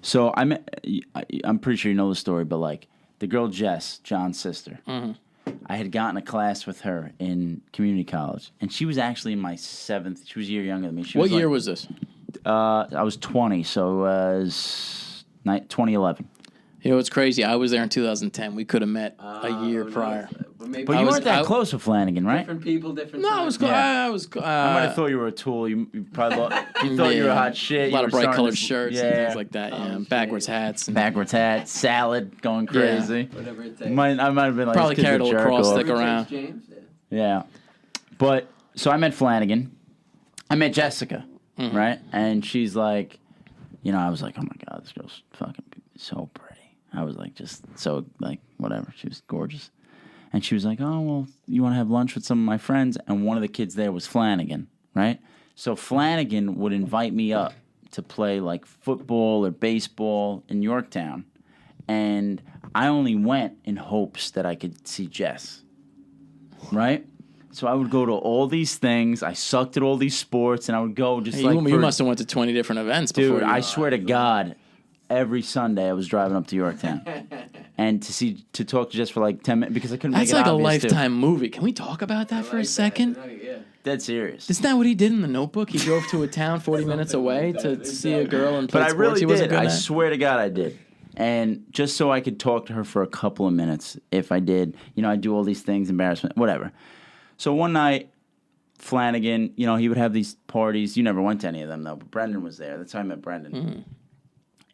So I'm pretty sure you know the story, but like the girl Jess, John's sister, I had gotten a class with her in community college, and she was actually in my 7th. She was a year younger than me. What year was this? I was 20, so it was 2011. You know what's crazy? I was there in 2010. We could have met a year prior. But you weren't that close with Flanagan, right? Different people, different. No, I was. I might have thought you were a tool. You probably thought you were hot shit. A lot of bright colored shirts and things like that. Yeah, backwards hats. Backwards hats, salad, going crazy. Yeah. Whatever it takes. I might have been like probably carried a lacrosse stick around. James, yeah, but so I met Flanagan. I met Jessica, right? And she's like, I was like, oh my god, this girl's fucking so pretty. I was like, just so like whatever. She was gorgeous. And she was like, oh, well, you want to have lunch with some of my friends? And one of the kids there was Flanagan, right? So Flanagan would invite me up to play like football or baseball in Yorktown. And I only went in hopes that I could see Jess, right? So I would go to all these things. I sucked at all these sports, and I would go just you must have went to 20 different events before. Dude, I swear to God, every Sunday I was driving up to Yorktown. And to talk to Jess for like 10 minutes because I couldn't make it That's like a obvious, Lifetime movie. Can we talk about that for a second? Yeah. Dead serious. Isn't that what he did in The Notebook? He drove to a town 40 minutes away to see a girl and play But I sports really he wasn't did. good I at? swear to God I did. And just so I could talk to her for a couple of minutes, if I did, I'd do all these things, embarrassment, whatever. So one night, Flanagan, he would have these parties. You never went to any of them, though, but Brendan was there. That's how I met Brendan.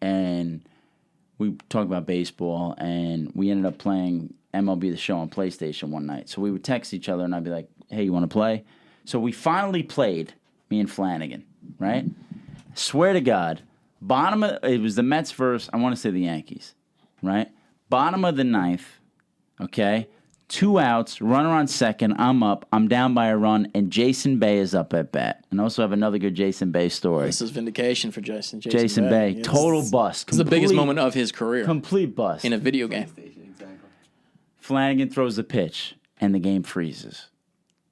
And we talked about baseball, and we ended up playing MLB The Show on PlayStation one night. So we would text each other, and I'd be like, hey, you want to play? So we finally played, me and Flanagan, right? Swear to God, it was the Mets versus, I want to say the Yankees, right? Bottom of the ninth, okay? 2 outs, runner on second, I'm up, I'm down by a run, and Jason Bay is up at bat. And I also have another good Jason Bay story. This is vindication for Jason Bay. Yes. Total bust. It's the biggest moment of his career. Complete bust. In a video game. Exactly. Flanagan throws the pitch, and the game freezes.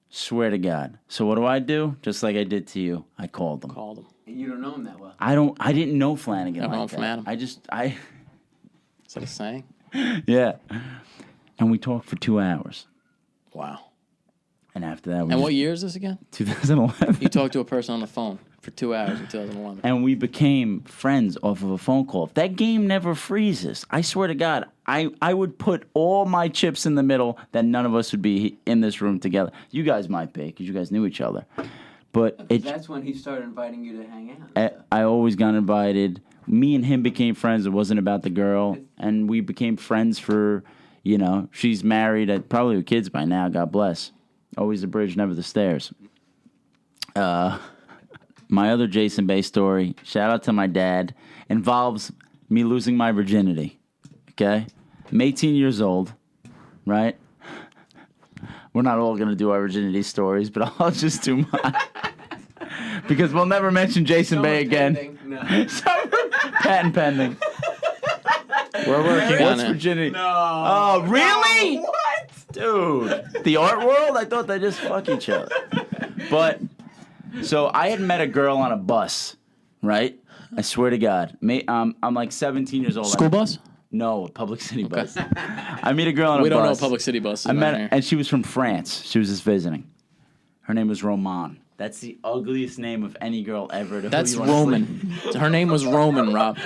Swear to God. So what do? Just like I did to you, I called him. And you don't know him that well. I didn't know Flanagan like that. From Adam. Is that a saying? Yeah. And we talked for 2 hours. Wow. And after that, And what year is this again? 2011. You talked to a person on the phone for 2 hours in 2011. And we became friends off of a phone call. If that game never freezes, I swear to God, I would put all my chips in the middle that none of us would be in this room together. You guys might be, because you guys knew each other. But that's when he started inviting you to hang out. I always got invited. Me and him became friends. It wasn't about the girl. And we became friends for... she's married, probably with kids by now, God bless. Always the bridge, never the stairs. My other Jason Bay story, shout out to my dad, involves me losing my virginity, okay? I'm 18 years old, right? We're not all going to do our virginity stories, but I'll just do mine. Because we'll never mention Jason Bay again. No. Patent pending. We're working on What's it. virginity? No. Oh, really? No, what? Dude. The art world? I thought they just fuck each other. But, so I had met a girl on a bus, right? I swear to God. I'm like 17 years old. School bus? No, a public city bus. I meet a girl on a bus. We don't know public city buses. I met her, and she was from France. She was just visiting. Her name was Roman. That's the ugliest name of any girl ever. That's Roman. Her name was Roman, Rob.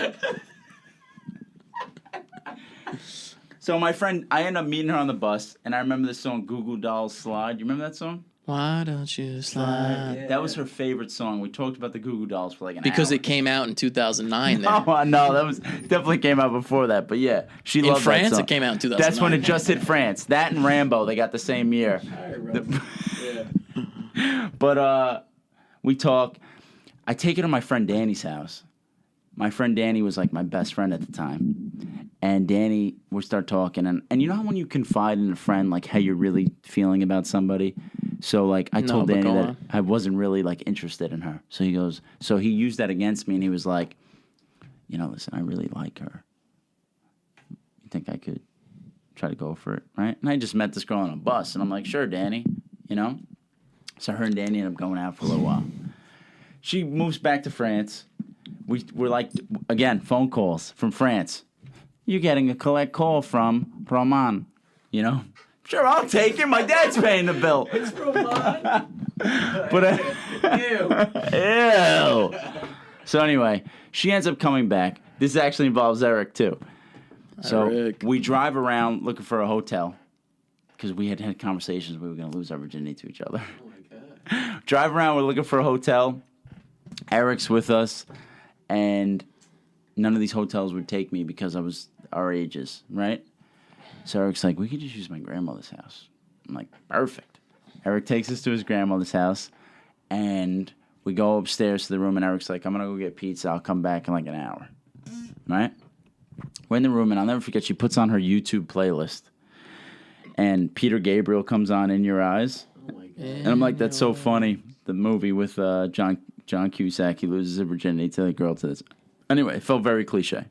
So my friend, I ended up meeting her on the bus, and I remember this song, Goo Goo Dolls Slide. You remember that song? Why don't you slide? Yeah. That was her favorite song. We talked about the Goo Goo Dolls for like an hour. Because it came out in 2009 there. Oh, no, that was definitely came out before that. But yeah, she loved France, that song. it came out in 2009. That's when it just hit France. That and Rambo, they got the same year. But we talk. I take her to my friend Danny's house. My friend Danny was like my best friend at the time. And Danny, we start talking. And you know how when you confide in a friend, like how you're really feeling about somebody? So like I told Danny that I wasn't really like interested in her. So he used that against me and he was like, listen, I really like her. You think I could try to go for it, right? And I just met this girl on a bus and I'm like, sure, Danny, So her and Danny ended up going out for a little while. She moves back to France. we're like, again, phone calls from France. You're getting a collect call from Roman, you know? Sure, I'll take it. My dad's paying the bill. It's Roman. But Ew. ew. So anyway, she ends up coming back. This actually involves Eric too. So Eric. we drive around looking for a hotel because we had conversations we were going to lose our virginity to each other. Oh my god. Drive around, we're looking for a hotel. Eric's with us, and none of these hotels would take me because I was our ages, right? So Eric's like, we could just use my grandmother's house. I'm like, perfect. Eric takes us to his grandmother's house, and we go upstairs to the room, and Eric's like, I'm going to go get pizza. I'll come back in like an hour, right? We're in the room, and I'll never forget, she puts on her YouTube playlist, and Peter Gabriel comes on In Your Eyes. Oh my god. And I'm like, that's so funny. The movie with John Cusack, he loses his virginity to the girl to this. Anyway, it felt very cliche.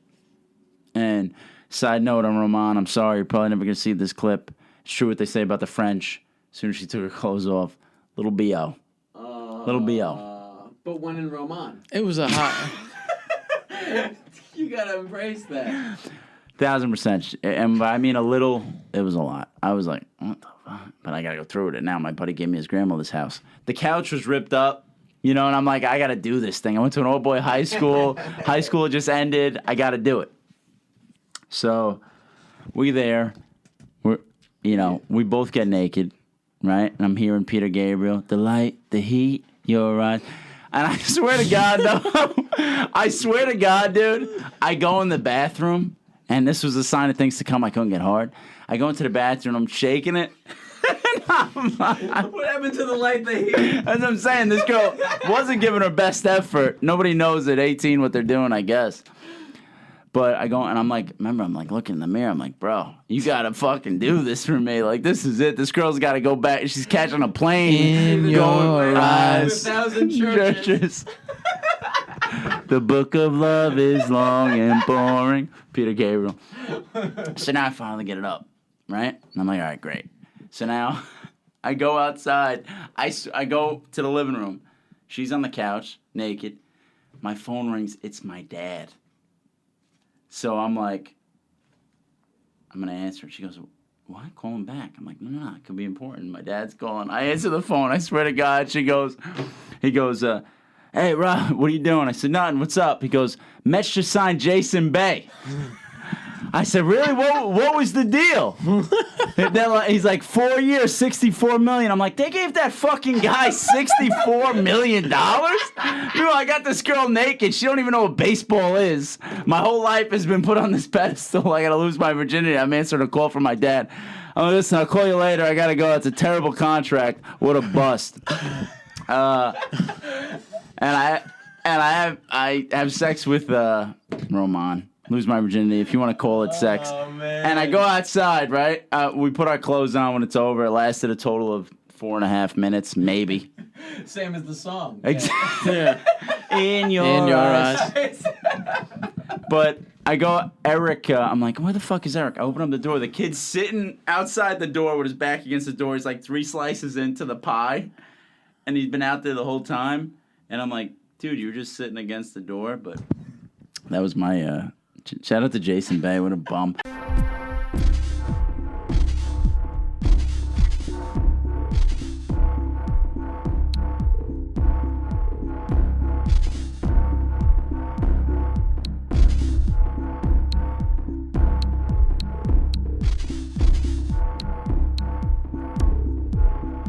And side note on Roman, I'm sorry, you're probably never going to see this clip. It's true what they say about the French. As soon as she took her clothes off, little B.O. Little B.O. But when in Roman. It was a hot. You gotta embrace that. 1,000%. And I mean a little, it was a lot. I was like, what the fuck? But I got to go through with it now. My buddy gave me his grandmother's house. The couch was ripped up. You know, and I'm like, I got to do this thing. I went to an all-boy high school. High school just ended. I got to do it. So we there. We both get naked, right? And I'm hearing Peter Gabriel, the light, the heat, your eyes. And I swear to God, though, I swear to God, dude, I go in the bathroom, and this was a sign of things to come. I couldn't get hard. I go into the bathroom, I'm shaking it. What happened to the light, the heat? That's what I'm saying. This girl wasn't giving her best effort. Nobody knows at 18 what they're doing, I guess. But I go, and I'm like, looking in the mirror. I'm like, bro, you got to fucking do this for me. Like, this is it. This girl's got to go back. She's catching a plane. In your eyes. 1,000 churches. The book of love is long and boring. Peter Gabriel. So now I finally get it up, right? And I'm like, all right, great. So now I go outside. I go to the living room. She's on the couch, naked. My phone rings. It's my dad. So I'm like, I'm going to answer. She goes, what? Call him back. I'm like, no, it could be important. My dad's calling. I answer the phone. I swear to God. He goes, hey, Rob, what are you doing? I said, nothing. What's up? He goes, Mets just signed Jason Bay. I said, really? What was the deal? He's like, 4 years, $64 million. I'm like, they gave that fucking guy $64 million? I got this girl naked. She don't even know what baseball is. My whole life has been put on this pedestal. I got to lose my virginity. I'm answering a call from my dad. I'm like, listen, I'll call you later. I got to go. It's a terrible contract. What a bust. And I have sex with Roman. Lose my virginity, if you want to call it sex. Oh, man. And I go outside, right? We put our clothes on when it's over. It lasted a total of 4.5 minutes, maybe. Same as the song. Exactly. Yeah. In your eyes. But I go, Eric, I'm like, where the fuck is Eric? I open up the door. The kid's sitting outside the door with his back against the door. He's like 3 slices into the pie. And he's been out there the whole time. And I'm like, dude, you were just sitting against the door. But that was my... shout out to Jason Bay. What a bum.